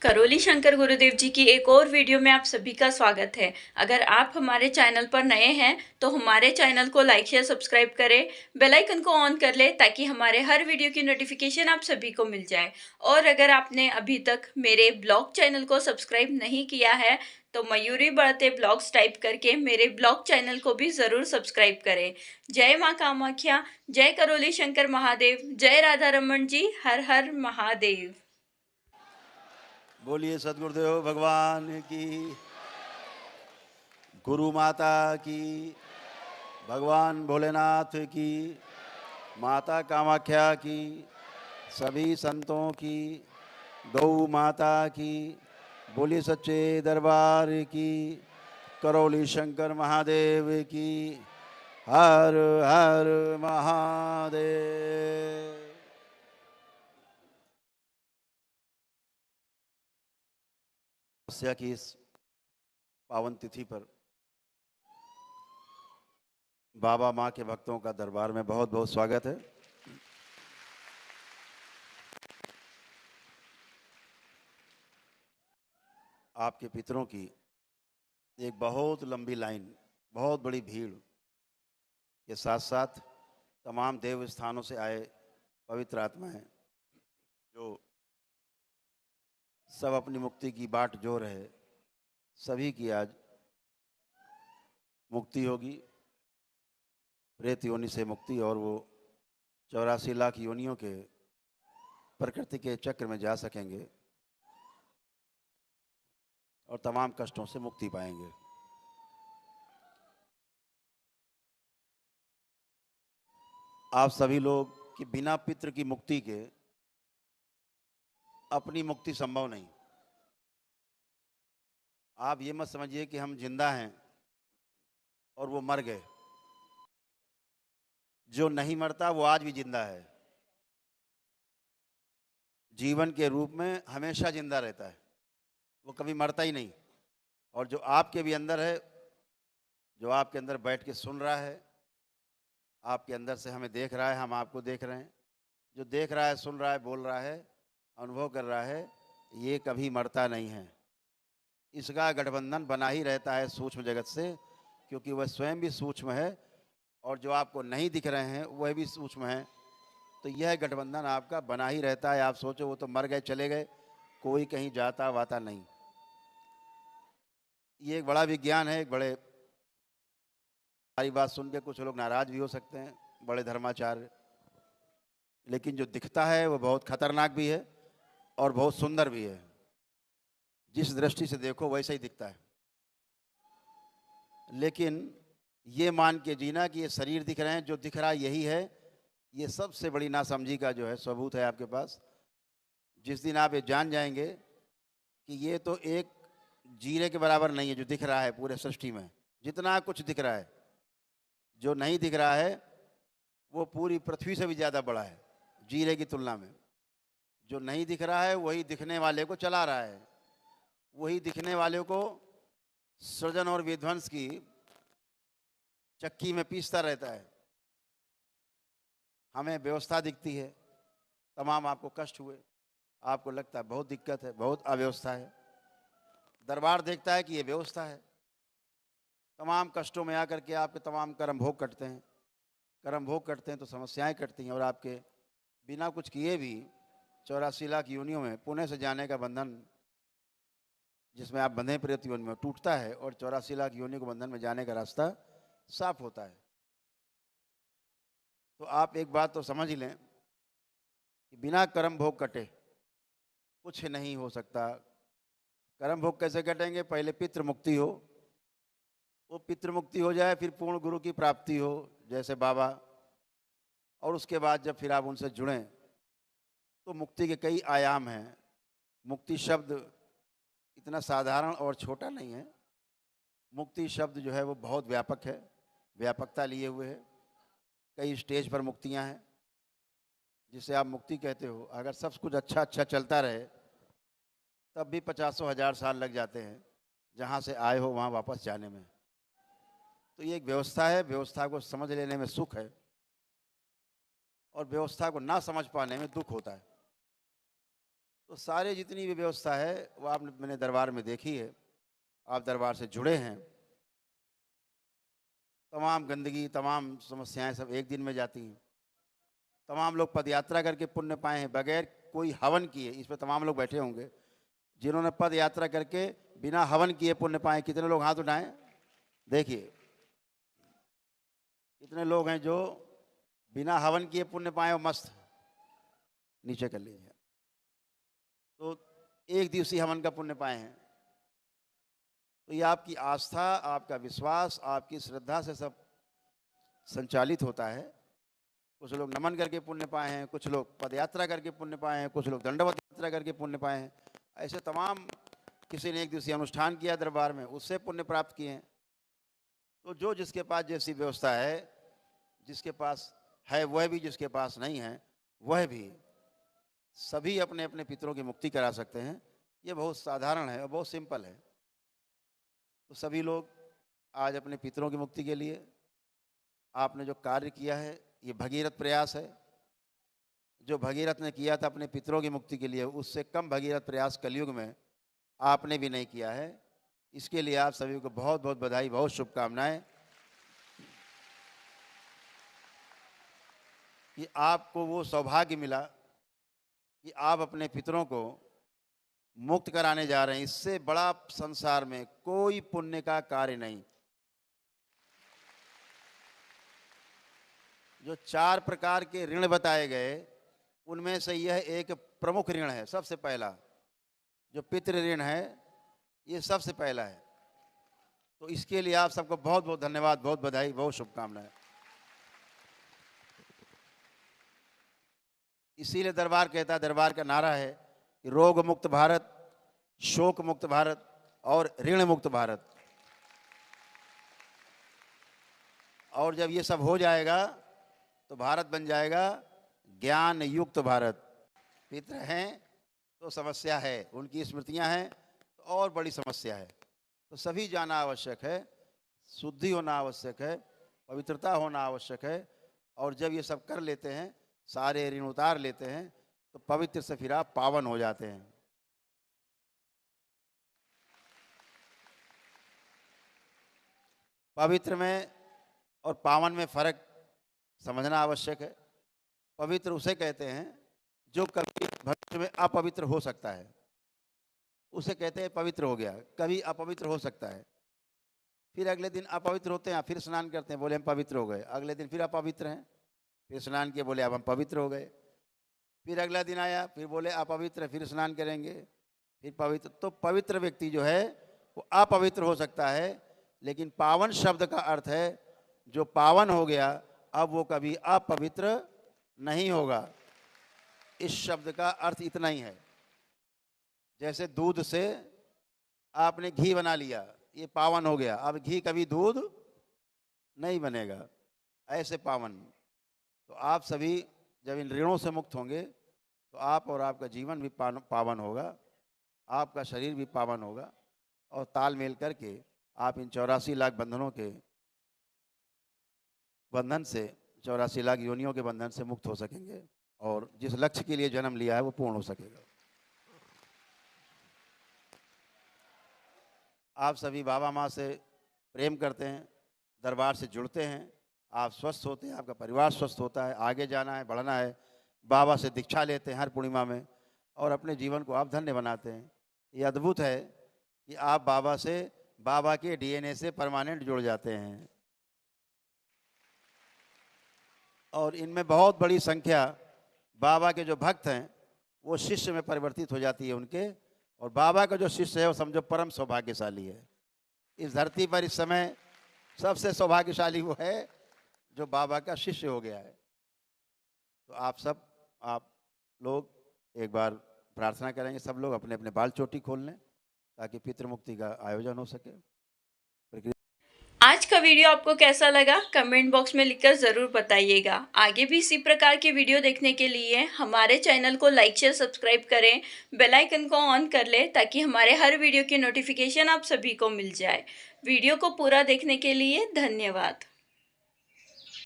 करोली शंकर गुरुदेव जी की एक और वीडियो में आप सभी का स्वागत है। अगर आप हमारे चैनल पर नए हैं तो हमारे चैनल को लाइक शेयर सब्सक्राइब करें, बेल आइकन को ऑन कर लें ताकि हमारे हर वीडियो की नोटिफिकेशन आप सभी को मिल जाए। और अगर आपने अभी तक मेरे ब्लॉग चैनल को सब्सक्राइब नहीं किया है तो मयूरी बढ़ते ब्लॉग्स टाइप करके मेरे ब्लॉग चैनल को भी ज़रूर सब्सक्राइब करें। जय माँ कामाख्या, जय करोली शंकर महादेव, जय राधा रमन जी, हर हर महादेव। बोलिए सदगुरुदेव भगवान की, गुरु माता की, भगवान भोलेनाथ की, माता कामाख्या की, सभी संतों की, गौ माता की, बोलिए सच्चे दरबार की, करौली शंकर महादेव की, हर हर महादेव। की इस पावन तिथि पर बाबा माँ के भक्तों का दरबार में बहुत बहुत स्वागत है। आपके पितरों की एक बहुत लंबी लाइन, बहुत बड़ी भीड़ के साथ साथ तमाम देव स्थानों से आए पवित्र आत्माएं जो सब अपनी मुक्ति की बाट जोर है, सभी की आज मुक्ति होगी, प्रेत योनि से मुक्ति, और वो 84 लाख योनियों के प्रकृति के चक्र में जा सकेंगे और तमाम कष्टों से मुक्ति पाएंगे। आप सभी लोग कि बिना पितृ की मुक्ति के अपनी मुक्ति संभव नहीं। आप ये मत समझिए कि हम जिंदा हैं और वो मर गए। जो नहीं मरता वो आज भी जिंदा है, जीवन के रूप में हमेशा जिंदा रहता है, वो कभी मरता ही नहीं। और जो आपके भी अंदर है, जो आपके अंदर बैठ के सुन रहा है, आपके अंदर से हमें देख रहा है, हम आपको देख रहे हैं, जो देख रहा है, सुन रहा है, बोल रहा है, अनुभव कर रहा है, ये कभी मरता नहीं है। इसका गठबंधन बना ही रहता है सूक्ष्म जगत से, क्योंकि वह स्वयं भी सूक्ष्म है और जो आपको नहीं दिख रहे हैं वह भी सूक्ष्म है। तो यह गठबंधन आपका बना ही रहता है। आप सोचो वो तो मर गए, चले गए, कोई कहीं जाता वाता नहीं। ये एक बड़ा विज्ञान है। एक बड़े, हमारी बात सुन के कुछ लोग नाराज भी हो सकते हैं, बड़े धर्माचार्य, लेकिन जो दिखता है वो बहुत खतरनाक भी है और बहुत सुंदर भी है। जिस दृष्टि से देखो वैसा ही दिखता है। लेकिन ये मान के जीना कि ये शरीर दिख रहे हैं, जो दिख रहा है यही है, ये सबसे बड़ी नासमझी का जो है सबूत है आपके पास। जिस दिन आप ये जान जाएंगे कि ये तो एक जीरे के बराबर नहीं है जो दिख रहा है पूरे सृष्टि में। जितना कुछ दिख रहा है, जो नहीं दिख रहा है वो पूरी पृथ्वी से भी ज़्यादा बड़ा है जीरे की तुलना में। जो नहीं दिख रहा है वही दिखने वाले को चला रहा है, वही दिखने वाले को सृजन और विध्वंस की चक्की में पीसता रहता है। हमें व्यवस्था दिखती है, तमाम आपको कष्ट हुए, आपको लगता है बहुत दिक्कत है, बहुत अव्यवस्था है। दरबार देखता है कि ये व्यवस्था है। तमाम कष्टों में आकर के आपके तमाम कर्म भोग कटते हैं। कर्म भोग कटते हैं तो समस्याएं कटती हैं, और आपके बिना कुछ किए भी 84 लाख योनियों में पुणे से जाने का बंधन, जिसमें आप बंधे प्रेत योनि में, टूटता है और 84 लाख योनि को बंधन में जाने का रास्ता साफ होता है। तो आप एक बात तो समझ ही लें कि बिना कर्म भोग कटे कुछ नहीं हो सकता। कर्म भोग कैसे कटेंगे? पहले पितृ मुक्ति हो, वो पितृ मुक्ति हो जाए, फिर पूर्ण गुरु की प्राप्ति हो जैसे बाबा, और उसके बाद जब फिर आप उनसे जुड़ें तो मुक्ति के कई आयाम हैं। मुक्ति शब्द इतना साधारण और छोटा नहीं है। मुक्ति शब्द जो है वो बहुत व्यापक है, व्यापकता लिए हुए है। कई स्टेज पर मुक्तियां हैं जिसे आप मुक्ति कहते हो। अगर सब कुछ अच्छा अच्छा चलता रहे तब भी 50,000 साल लग जाते हैं जहाँ से आए हो वहाँ वापस जाने में। तो ये एक व्यवस्था है, व्यवस्था को समझ लेने में सुख है और व्यवस्था को ना समझ पाने में दुख होता है। तो सारे जितनी भी व्यवस्था है वो आपने मैंने दरबार में देखी है। आप दरबार से जुड़े हैं, तमाम गंदगी तमाम समस्याएं सब एक दिन में जाती हैं। तमाम लोग पद यात्रा करके पुण्य पाए हैं बगैर कोई हवन किए। इस पर तमाम लोग बैठे होंगे जिन्होंने पद यात्रा करके बिना हवन किए पुण्य पाए। कितने लोग हाथ उठाएं? देखिए कितने लोग हैं जो बिना हवन किए पुण्य पाए और मस्त। नीचे कर लीजिए। तो एक दिवसीय हवन का पुण्य पाए हैं। तो ये आपकी आस्था, आपका विश्वास, आपकी श्रद्धा से सब संचालित होता है। कुछ लोग नमन करके पुण्य पाए हैं, कुछ लोग पद यात्रा करके पुण्य पाए हैं, कुछ लोग दंडवत यात्रा करके पुण्य पाए हैं। ऐसे तमाम, किसी ने एक दिवसीय अनुष्ठान किया दरबार में, उससे पुण्य प्राप्त किए हैं। तो जो जिसके पास जैसी व्यवस्था है, जिसके पास है वह भी, जिसके पास नहीं है वह भी, सभी अपने अपने पितरों की मुक्ति करा सकते हैं। ये बहुत साधारण है और बहुत सिंपल है। तो सभी लोग आज अपने पितरों की मुक्ति के लिए आपने जो कार्य किया है, ये भगीरथ प्रयास है। जो भगीरथ ने किया था अपने पितरों की मुक्ति के लिए, उससे कम भगीरथ प्रयास कलयुग में आपने भी नहीं किया है। इसके लिए आप सभी को बहुत बहुत बधाई, बहुत शुभकामनाएं कि आपको वो सौभाग्य मिला कि आप अपने पितरों को मुक्त कराने जा रहे हैं। इससे बड़ा संसार में कोई पुण्य का कार्य नहीं। जो 4 प्रकार के ऋण बताए गए, उनमें से यह एक प्रमुख ऋण है। सबसे पहला जो पितृ ऋण है, ये सबसे पहला है। तो इसके लिए आप सबको बहुत बहुत धन्यवाद, बहुत बधाई, बहुत शुभकामनाएं। इसीलिए दरबार कहता है, दरबार का नारा है कि रोग मुक्त भारत, शोक मुक्त भारत और ऋण मुक्त भारत। और जब ये सब हो जाएगा तो भारत बन जाएगा ज्ञान युक्त भारत। पितृ हैं तो समस्या है, उनकी स्मृतियां हैं तो और बड़ी समस्या है। तो सभी जाना आवश्यक है, शुद्धि होना आवश्यक है, पवित्रता होना आवश्यक है। और जब ये सब कर लेते हैं, सारे ऋण उतार लेते हैं, तो पवित्र से फिर आप पावन हो जाते हैं। पवित्र में और पावन में फर्क समझना आवश्यक है। पवित्र उसे कहते हैं जो कभी भविष्य में अपवित्र हो सकता है, उसे कहते हैं पवित्र हो गया। कभी अपवित्र हो सकता है, फिर अगले दिन अपवित्र होते हैं, फिर स्नान करते हैं, बोले हम पवित्र हो गए। अगले दिन फिर अपवित्र हैं, फिर स्नान किए, बोले अब हम पवित्र हो गए। फिर अगला दिन आया, फिर बोले अपवित्र, फिर स्नान करेंगे, फिर पवित्र। तो पवित्र व्यक्ति जो है वो अपवित्र हो सकता है, लेकिन पावन शब्द का अर्थ है जो पावन हो गया अब वो कभी अपवित्र नहीं होगा। इस शब्द का अर्थ इतना ही है। जैसे दूध से आपने घी बना लिया, ये पावन हो गया, अब घी कभी दूध नहीं बनेगा, ऐसे पावन। तो आप सभी जब इन ऋणों से मुक्त होंगे तो आप और आपका जीवन भी पावन होगा, आपका शरीर भी पावन होगा। और तालमेल करके आप इन 84 लाख बंधनों के बंधन से, 84 लाख योनियों के बंधन से मुक्त हो सकेंगे और जिस लक्ष्य के लिए जन्म लिया है वो पूर्ण हो सकेगा। आप सभी बाबा माँ से प्रेम करते हैं, दरबार से जुड़ते हैं, आप स्वस्थ होते हैं, आपका परिवार स्वस्थ होता है, आगे जाना है, बढ़ना है। बाबा से दीक्षा लेते हैं हर पूर्णिमा में और अपने जीवन को आप धन्य बनाते हैं। ये अद्भुत है कि आप बाबा से, बाबा के डीएनए से परमानेंट जुड़ जाते हैं। और इनमें बहुत बड़ी संख्या बाबा के जो भक्त हैं वो शिष्य में परिवर्तित हो जाती है उनके। और बाबा का जो शिष्य है वो समझो परम सौभाग्यशाली है। इस धरती पर इस समय सबसे सौभाग्यशाली वो है जो बाबा का शिष्य हो गया है। तो आप लोग एक बार प्रार्थना करेंगे, सब लोग अपने अपने बाल चोटी खोल लें ताकि पितृमुक्ति का आयोजन हो सके। आज का वीडियो आपको कैसा लगा कमेंट बॉक्स में लिखकर ज़रूर बताइएगा। आगे भी इसी प्रकार के वीडियो देखने के लिए हमारे चैनल को लाइक शेयर सब्सक्राइब करें, बेल आइकन को ऑन कर लें ताकि हमारे हर वीडियो की नोटिफिकेशन आप सभी को मिल जाए। वीडियो को पूरा देखने के लिए धन्यवाद।